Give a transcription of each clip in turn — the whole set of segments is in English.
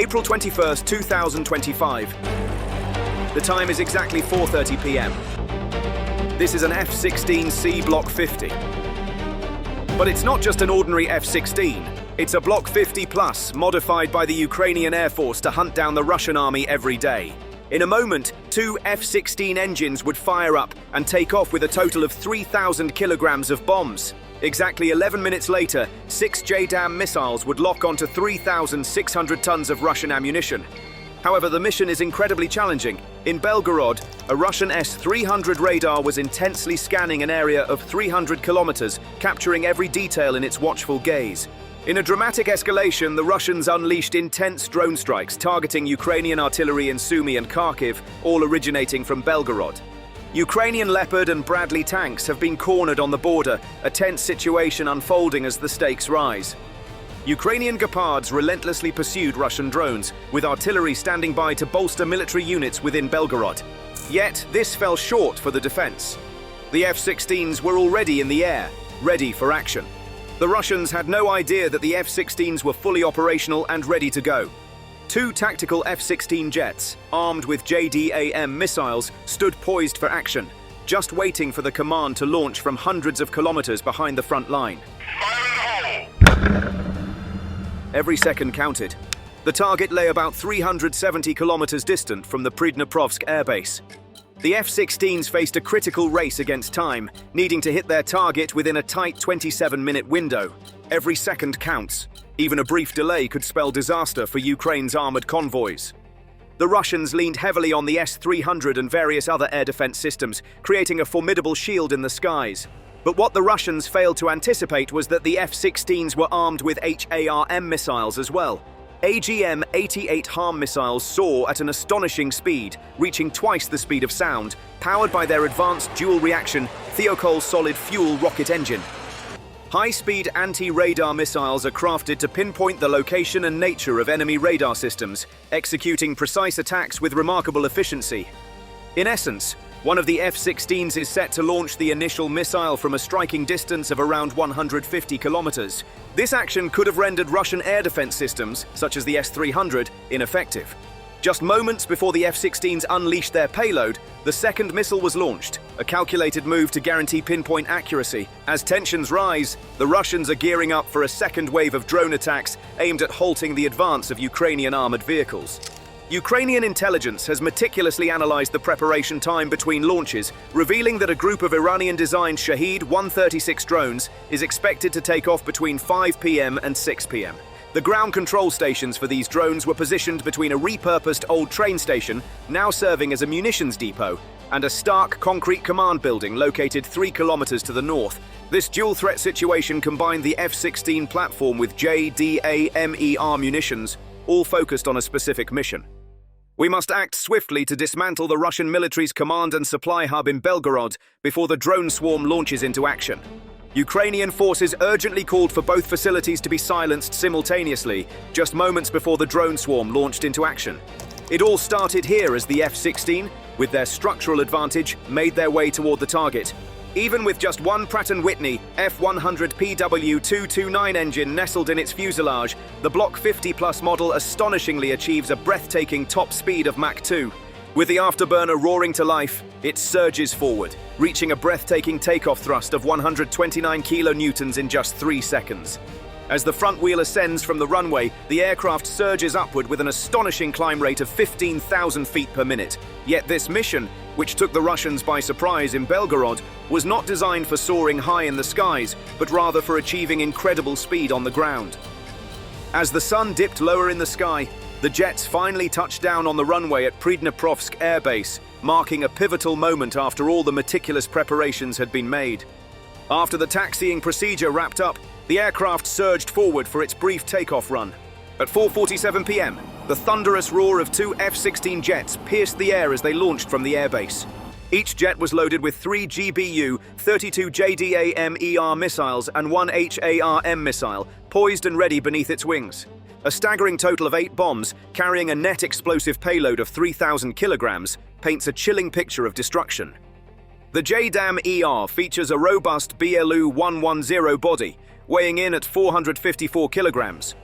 April 21st, 2025. The time is exactly 4:30 p.m. This is an F-16C Block 50. But it's not just an ordinary F-16. It's a Block 50 Plus, modified by the Ukrainian Air Force to hunt down the Russian army every day. In a moment, 2 F-16 engines would fire up and take off with a total of 3,000 kilograms of bombs. Exactly 11 minutes later, 6 JDAM missiles would lock onto 3,600 tons of Russian ammunition. However, the mission is incredibly challenging. In Belgorod, a Russian S-300 radar was intensely scanning an area of 300 kilometers, capturing every detail in its watchful gaze. In a dramatic escalation, the Russians unleashed intense drone strikes targeting Ukrainian artillery in Sumy and Kharkiv, all originating from Belgorod. Ukrainian Leopard and Bradley tanks have been cornered on the border, a tense situation unfolding as the stakes rise. Ukrainian Gepards relentlessly pursued Russian drones, with artillery standing by to bolster military units within Belgorod. Yet, this fell short for the defense. The F-16s were already in the air, ready for action. The Russians had no idea that the F-16s were fully operational and ready to go. 2 tactical F-16 jets, armed with JDAM missiles, stood poised for action, just waiting for the command to launch from hundreds of kilometers behind the front line. Every second counted. The target lay about 370 kilometers distant from the Pridneprovsk airbase. The F-16s faced a critical race against time, needing to hit their target within a tight 27-minute window. Every second counts. Even a brief delay could spell disaster for Ukraine's armored convoys. The Russians leaned heavily on the S-300 and various other air defense systems, creating a formidable shield in the skies. But what the Russians failed to anticipate was that the F-16s were armed with HARM missiles as well. AGM-88 HARM missiles soar at an astonishing speed, reaching twice the speed of sound, powered by their advanced dual-reaction Thiokol solid-fuel rocket engine. High-speed anti-radar missiles are crafted to pinpoint the location and nature of enemy radar systems, executing precise attacks with remarkable efficiency. In essence, one of the F-16s is set to launch the initial missile from a striking distance of around 150 kilometers. This action could have rendered Russian air defense systems, such as the S-300, ineffective. Just moments before the F-16s unleashed their payload, the second missile was launched, a calculated move to guarantee pinpoint accuracy. As tensions rise, the Russians are gearing up for a second wave of drone attacks aimed at halting the advance of Ukrainian armored vehicles. Ukrainian intelligence has meticulously analyzed the preparation time between launches, revealing that a group of Iranian-designed Shahed-136 drones is expected to take off between 5 p.m. and 6 p.m. The ground control stations for these drones were positioned between a repurposed old train station, now serving as a munitions depot, and a stark concrete command building located 3 kilometers to the north. This dual-threat situation combined the F-16 platform with JDAM ER munitions, all focused on a specific mission. We must act swiftly to dismantle the Russian military's command and supply hub in Belgorod before the drone swarm launches into action. Ukrainian forces urgently called for both facilities to be silenced simultaneously, just moments before the drone swarm launched into action. It all started here as the F-16, with their structural advantage, made their way toward the target. Even with just one Pratt & Whitney F-100PW229 engine nestled in its fuselage, the Block 50 Plus model astonishingly achieves a breathtaking top speed of Mach 2. With the afterburner roaring to life, it surges forward, reaching a breathtaking takeoff thrust of 129 kilonewtons in just 3 seconds. As the front wheel ascends from the runway, the aircraft surges upward with an astonishing climb rate of 15,000 feet per minute. Yet this mission, which took the Russians by surprise in Belgorod, was not designed for soaring high in the skies, but rather for achieving incredible speed on the ground. As the sun dipped lower in the sky, the jets finally touched down on the runway at Pridneprovsk Air Base, marking a pivotal moment after all the meticulous preparations had been made. After the taxiing procedure wrapped up, the aircraft surged forward for its brief takeoff run. At 4:47 p.m., the thunderous roar of 2 F-16 jets pierced the air as they launched from the airbase. Each jet was loaded with 3 GBU, 32 JDAM ER missiles and 1 HARM missile, poised and ready beneath its wings. A staggering total of 8 bombs, carrying a net explosive payload of 3,000 kilograms, paints a chilling picture of destruction. The JDAM ER features a robust BLU-110 body, weighing in at 454 kilograms.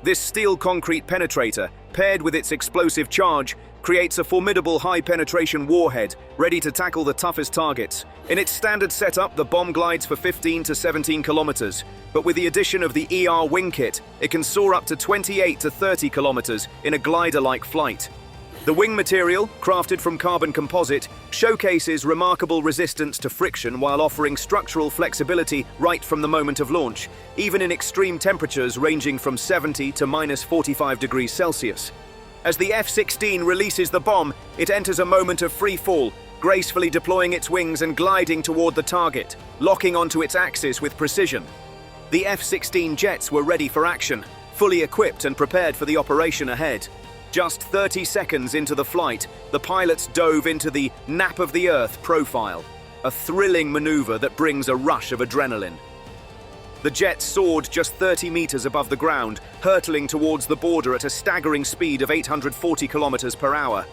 This steel concrete penetrator, paired with its explosive charge, creates a formidable high-penetration warhead, ready to tackle the toughest targets. In its standard setup, the bomb glides for 15 to 17 kilometers, but with the addition of the ER wing kit, it can soar up to 28 to 30 kilometers in a glider-like flight. The wing material, crafted from carbon composite, showcases remarkable resistance to friction while offering structural flexibility right from the moment of launch, even in extreme temperatures ranging from 70 to minus 45 degrees Celsius. As the F-16 releases the bomb, it enters a moment of free fall, gracefully deploying its wings and gliding toward the target, locking onto its axis with precision. The F-16 jets were ready for action, fully equipped and prepared for the operation ahead. Just 30 seconds into the flight, the pilots dove into the nap of the Earth profile, a thrilling maneuver that brings a rush of adrenaline. The jet soared just 30 meters above the ground, hurtling towards the border at a staggering speed of 840 kilometers per hour.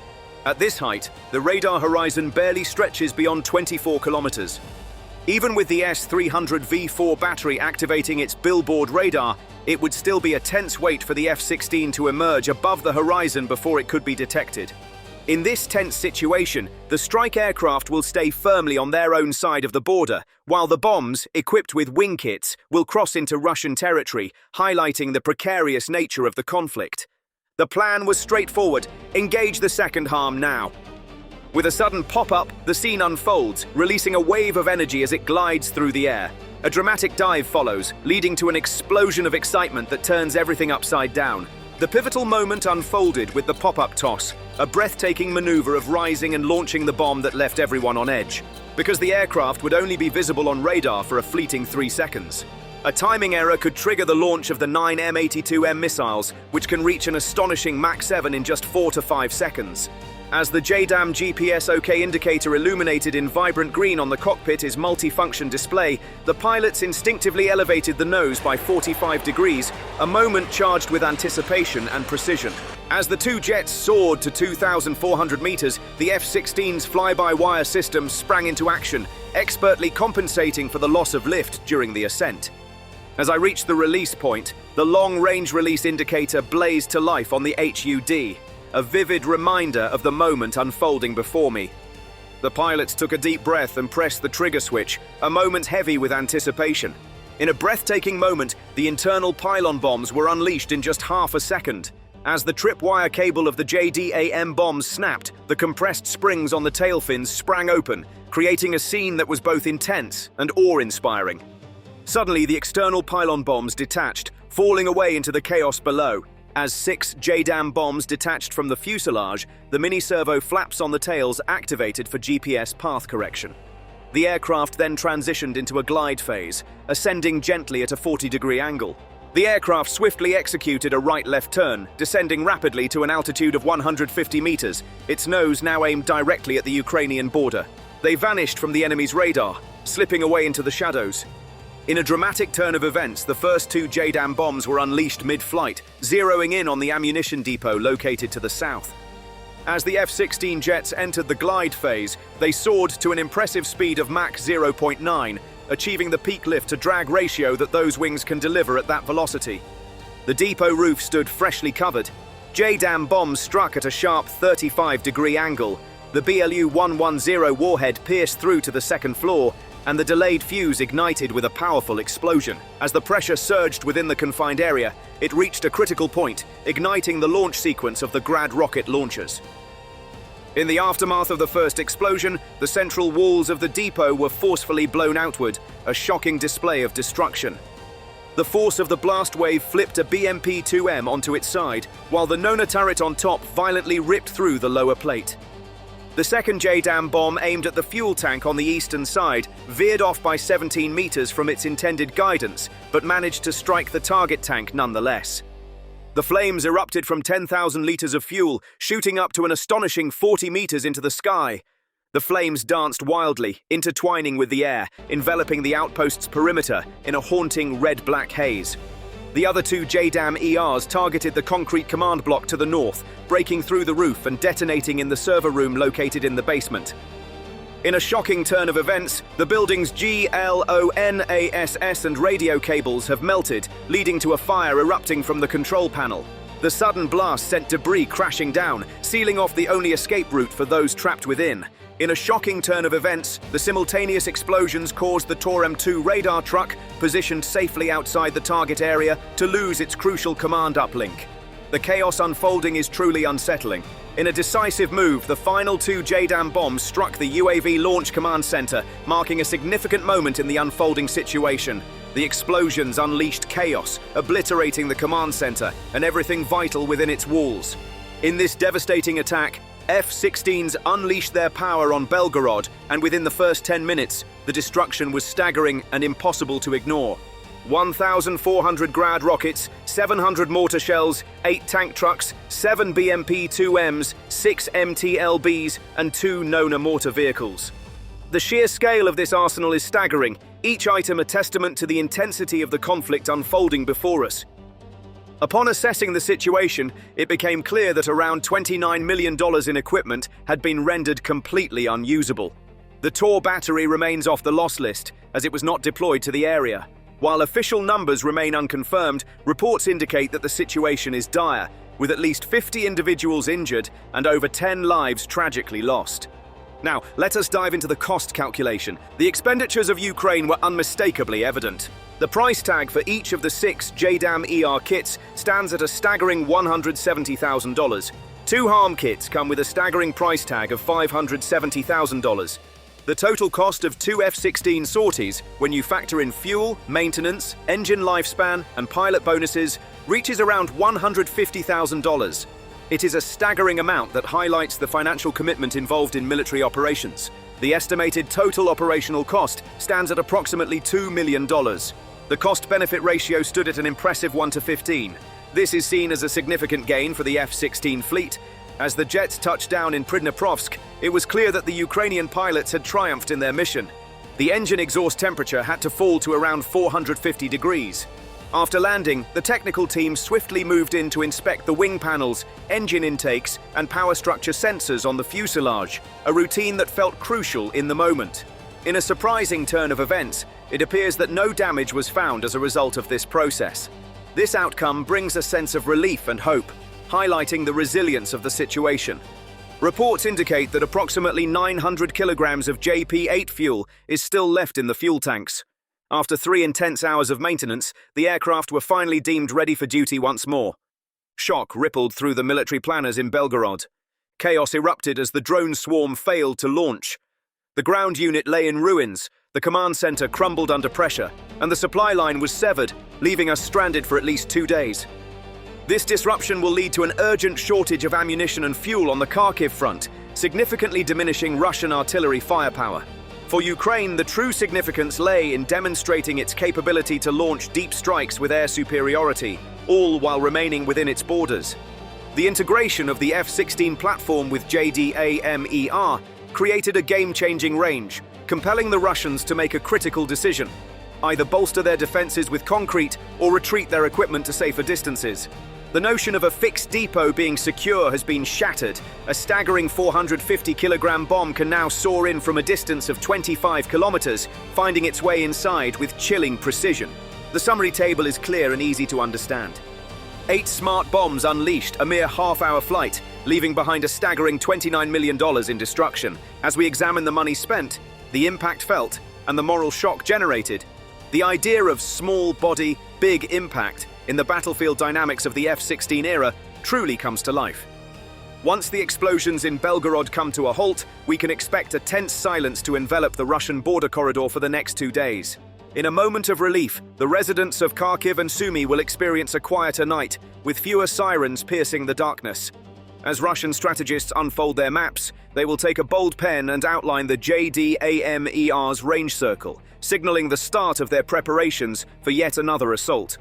At this height, the radar horizon barely stretches beyond 24 kilometers. Even with the S-300V4 battery activating its billboard radar, it would still be a tense wait for the F-16 to emerge above the horizon before it could be detected. In this tense situation, the strike aircraft will stay firmly on their own side of the border, while the bombs, equipped with wing kits, will cross into Russian territory, highlighting the precarious nature of the conflict. The plan was straightforward: engage the second harm now. With a sudden pop-up, the scene unfolds, releasing a wave of energy as it glides through the air. A dramatic dive follows, leading to an explosion of excitement that turns everything upside down. The pivotal moment unfolded with the pop-up toss, a breathtaking maneuver of rising and launching the bomb that left everyone on edge, because the aircraft would only be visible on radar for a fleeting 3 seconds. A timing error could trigger the launch of the 9 M82M missiles, which can reach an astonishing Mach 7 in just 4 to 5 seconds. As the JDAM GPS OK indicator illuminated in vibrant green on the cockpit's multifunction display, the pilots instinctively elevated the nose by 45 degrees, a moment charged with anticipation and precision. As the two jets soared to 2,400 meters, the F-16's fly-by-wire system sprang into action, expertly compensating for the loss of lift during the ascent. As I reached the release point, the long-range release indicator blazed to life on the HUD, a vivid reminder of the moment unfolding before me. The pilots took a deep breath and pressed the trigger switch, a moment heavy with anticipation. In a breathtaking moment, the internal pylon bombs were unleashed in just half a second. As the tripwire cable of the JDAM bombs snapped, the compressed springs on the tail fins sprang open, creating a scene that was both intense and awe-inspiring. Suddenly, the external pylon bombs detached, falling away into the chaos below. As 6 JDAM bombs detached from the fuselage, the mini-servo flaps on the tails activated for GPS path correction. The aircraft then transitioned into a glide phase, ascending gently at a 40-degree angle. The aircraft swiftly executed a right-left turn, descending rapidly to an altitude of 150 meters, its nose now aimed directly at the Ukrainian border. They vanished from the enemy's radar, slipping away into the shadows. In a dramatic turn of events, the first 2 JDAM bombs were unleashed mid-flight, zeroing in on the ammunition depot located to the south. As the F-16 jets entered the glide phase, they soared to an impressive speed of Mach 0.9, achieving the peak lift-to-drag ratio that those wings can deliver at that velocity. The depot roof stood freshly covered. JDAM bombs struck at a sharp 35-degree angle. The BLU-110 warhead pierced through to the second floor, and the delayed fuse ignited with a powerful explosion. As the pressure surged within the confined area, it reached a critical point, igniting the launch sequence of the Grad rocket launchers. In the aftermath of the first explosion, the central walls of the depot were forcefully blown outward, a shocking display of destruction. The force of the blast wave flipped a BMP-2M onto its side, while the Nona turret on top violently ripped through the lower plate. The second JDAM bomb, aimed at the fuel tank on the eastern side, veered off by 17 meters from its intended guidance, but managed to strike the target tank nonetheless. The flames erupted from 10,000 liters of fuel, shooting up to an astonishing 40 meters into the sky. The flames danced wildly, intertwining with the air, enveloping the outpost's perimeter in a haunting red-black haze. The other 2 JDAM ERs targeted the concrete command block to the north, breaking through the roof and detonating in the server room located in the basement. In a shocking turn of events, the building's GLONASS and radio cables have melted, leading to a fire erupting from the control panel. The sudden blast sent debris crashing down, sealing off the only escape route for those trapped within. In a shocking turn of events, the simultaneous explosions caused the TOR-M2 radar truck, positioned safely outside the target area, to lose its crucial command uplink. The chaos unfolding is truly unsettling. In a decisive move, the final 2 JDAM bombs struck the UAV Launch Command Center, marking a significant moment in the unfolding situation. The explosions unleashed chaos, obliterating the command center and everything vital within its walls. In this devastating attack, F-16s unleashed their power on Belgorod, and within the first 10 minutes, the destruction was staggering and impossible to ignore. 1,400 Grad rockets, 700 mortar shells, 8 tank trucks, 7 BMP-2Ms, 6 MTLBs, and 2 Nona mortar vehicles. The sheer scale of this arsenal is staggering, each item a testament to the intensity of the conflict unfolding before us. Upon assessing the situation, it became clear that around $29 million in equipment had been rendered completely unusable. The TOR battery remains off the loss list, as it was not deployed to the area. While official numbers remain unconfirmed, reports indicate that the situation is dire, with at least 50 individuals injured and over 10 lives tragically lost. Now, let us dive into the cost calculation. The expenditures of Ukraine were unmistakably evident. The price tag for each of the 6 JDAM ER kits stands at a staggering $170,000. 2 HARM kits come with a staggering price tag of $570,000. The total cost of 2 F-16 sorties, when you factor in fuel, maintenance, engine lifespan, and pilot bonuses, reaches around $150,000. It is a staggering amount that highlights the financial commitment involved in military operations. The estimated total operational cost stands at approximately $2 million. The cost-benefit ratio stood at an impressive 1:15. This is seen as a significant gain for the F-16 fleet. As the jets touched down in Pridnaprovsk, it was clear that the Ukrainian pilots had triumphed in their mission. The engine exhaust temperature had to fall to around 450 degrees. After landing, the technical team swiftly moved in to inspect the wing panels, engine intakes, and power structure sensors on the fuselage, a routine that felt crucial in the moment. In a surprising turn of events, it appears that no damage was found as a result of this process. This outcome brings a sense of relief and hope, highlighting the resilience of the situation. Reports indicate that approximately 900 kilograms of JP-8 fuel is still left in the fuel tanks. After 3 intense hours of maintenance, the aircraft were finally deemed ready for duty once more. Shock rippled through the military planners in Belgorod. Chaos erupted as the drone swarm failed to launch. The ground unit lay in ruins, the command center crumbled under pressure, and the supply line was severed, leaving us stranded for at least 2 days. This disruption will lead to an urgent shortage of ammunition and fuel on the Kharkiv front, significantly diminishing Russian artillery firepower. For Ukraine, the true significance lay in demonstrating its capability to launch deep strikes with air superiority, all while remaining within its borders. The integration of the F-16 platform with JDAM ER created a game-changing range, compelling the Russians to make a critical decision: either bolster their defenses with concrete or retreat their equipment to safer distances. The notion of a fixed depot being secure has been shattered. A staggering 450-kilogram bomb can now soar in from a distance of 25 kilometers, finding its way inside with chilling precision. The summary table is clear and easy to understand. 8 smart bombs unleashed, a mere half-hour flight, leaving behind a staggering $29 million in destruction. As we examine the money spent, the impact felt, and the moral shock generated, the idea of small body, big impact in the battlefield dynamics of the F-16 era truly comes to life. Once the explosions in Belgorod come to a halt, we can expect a tense silence to envelop the Russian border corridor for the next 2 days. In a moment of relief, the residents of Kharkiv and Sumy will experience a quieter night, with fewer sirens piercing the darkness. As Russian strategists unfold their maps, they will take a bold pen and outline the JDAM ER's range circle, signaling the start of their preparations for yet another assault.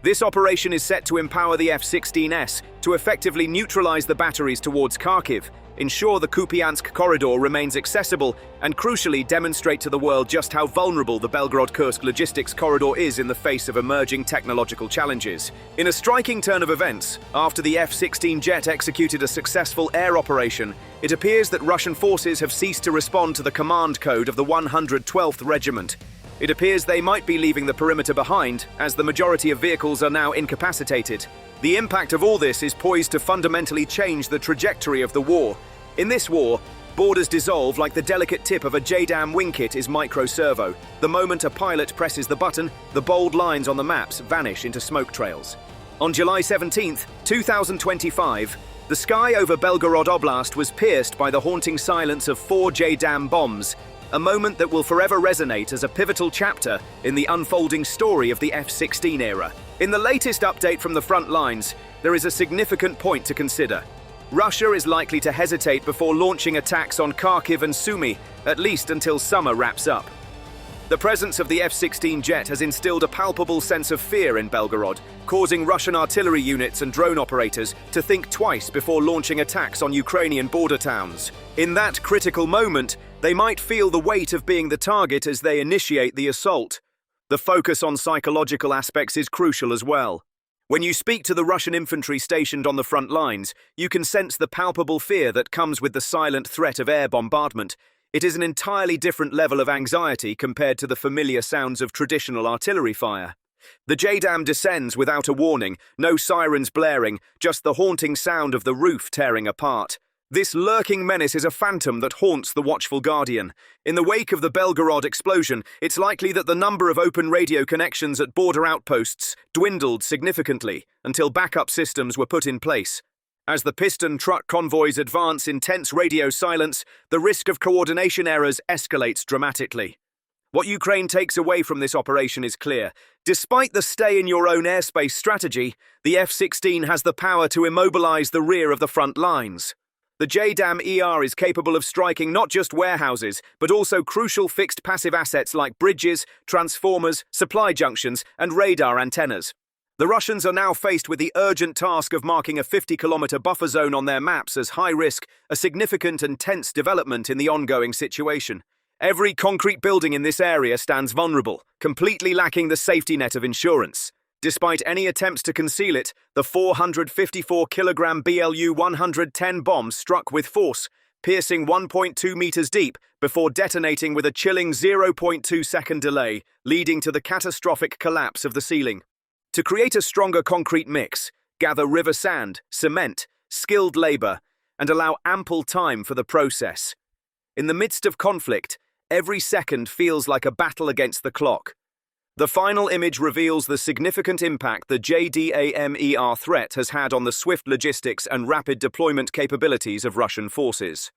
This operation is set to empower the F-16S to effectively neutralize the batteries towards Kharkiv, ensure the Kupiansk corridor remains accessible, and crucially demonstrate to the world just how vulnerable the Belgorod-Kursk logistics corridor is in the face of emerging technological challenges. In a striking turn of events, after the F-16 jet executed a successful air operation, it appears that Russian forces have ceased to respond to the command code of the 112th Regiment. It appears they might be leaving the perimeter behind, as the majority of vehicles are now incapacitated. The impact of all this is poised to fundamentally change the trajectory of the war. In this war, borders dissolve like the delicate tip of a JDAM wing kit is micro-servo. The moment a pilot presses the button, the bold lines on the maps vanish into smoke trails. On July 17, 2025, the sky over Belgorod Oblast was pierced by the haunting silence of 4 JDAM bombs, a moment that will forever resonate as a pivotal chapter in the unfolding story of the F-16 era. In the latest update from the front lines, there is a significant point to consider. Russia is likely to hesitate before launching attacks on Kharkiv and Sumy, at least until summer wraps up. The presence of the F-16 jet has instilled a palpable sense of fear in Belgorod, causing Russian artillery units and drone operators to think twice before launching attacks on Ukrainian border towns. In that critical moment, they might feel the weight of being the target as they initiate the assault. The focus on psychological aspects is crucial as well. When you speak to the Russian infantry stationed on the front lines, you can sense the palpable fear that comes with the silent threat of air bombardment. It is an entirely different level of anxiety compared to the familiar sounds of traditional artillery fire. The JDAM descends without a warning, no sirens blaring, just the haunting sound of the roof tearing apart. This lurking menace is a phantom that haunts the watchful guardian. In the wake of the Belgorod explosion, it's likely that the number of open radio connections at border outposts dwindled significantly until backup systems were put in place. As the piston truck convoys advance in tense radio silence, the risk of coordination errors escalates dramatically. What Ukraine takes away from this operation is clear. Despite the stay-in-your-own airspace strategy, the F-16 has the power to immobilize the rear of the front lines. The JDAM ER is capable of striking not just warehouses, but also crucial fixed-passive assets like bridges, transformers, supply junctions, and radar antennas. The Russians are now faced with the urgent task of marking a 50-kilometer buffer zone on their maps as high risk, a significant and tense development in the ongoing situation. Every concrete building in this area stands vulnerable, completely lacking the safety net of insurance. Despite any attempts to conceal it, the 454-kilogram BLU-110 bomb struck with force, piercing 1.2 meters deep before detonating with a chilling 0.2-second delay, leading to the catastrophic collapse of the ceiling. To create a stronger concrete mix, gather river sand, cement, skilled labor, and allow ample time for the process. In the midst of conflict, every second feels like a battle against the clock. The final image reveals the significant impact the JDAM ER threat has had on the swift logistics and rapid deployment capabilities of Russian forces.